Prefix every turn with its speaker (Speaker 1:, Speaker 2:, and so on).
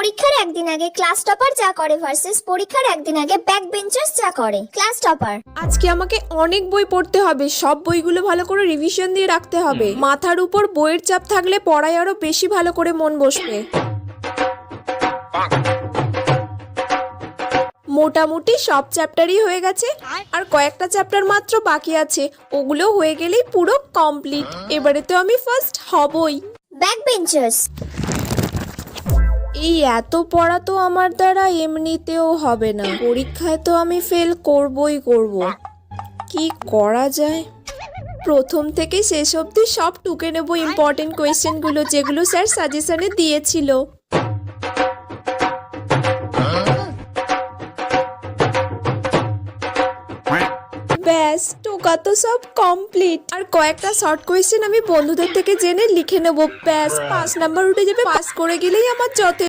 Speaker 1: পরীক্ষার একদিন আগে ক্লাস টপার যা করে ভার্সেস পরীক্ষার একদিন আগে ব্যাক বেঞ্চার্স যা করে। ক্লাস টপার:
Speaker 2: আজকে আমাকে অনেক বই পড়তে হবে, সব বইগুলো ভালো করে রিভিশন দিয়ে রাখতে হবে। মাথার উপর বইয়ের চাপ থাকলে পড়ায় আরো বেশি ভালো করে মন বসবে। মোটামুটি সব চ্যাপ্টারই হয়ে গেছে, আর কয়েকটা চ্যাপ্টার মাত্র বাকি আছে, ওগুলো হয়ে গেলেই পুরো কমপ্লিট। এবারে তো আমি ফার্স্ট হবই।
Speaker 1: ব্যাক বেঞ্চার্স:
Speaker 2: এই এত পড়া তো আমার দ্বারা এমনিতেও হবে না, পরীক্ষায় তো আমি ফেল করবই করব। কি করা যায়? প্রথম থেকে শেষ অবধি সব টুকে নেব ইম্পর্টেন্ট কোয়েশ্চেনগুলো, যেগুলো স্যার সাজেশনে দিয়েছিল। ব্যাস, টোকা তো সব কমপ্লিট। আর কয়েকটা শর্ট কোয়েশ্চেন আমি বন্ধুদের থেকে জেনে লিখে নেব, ব্যাস 5 নাম্বার উঠে যাবে। পাস করে গেলেই আমার যথেষ্ট।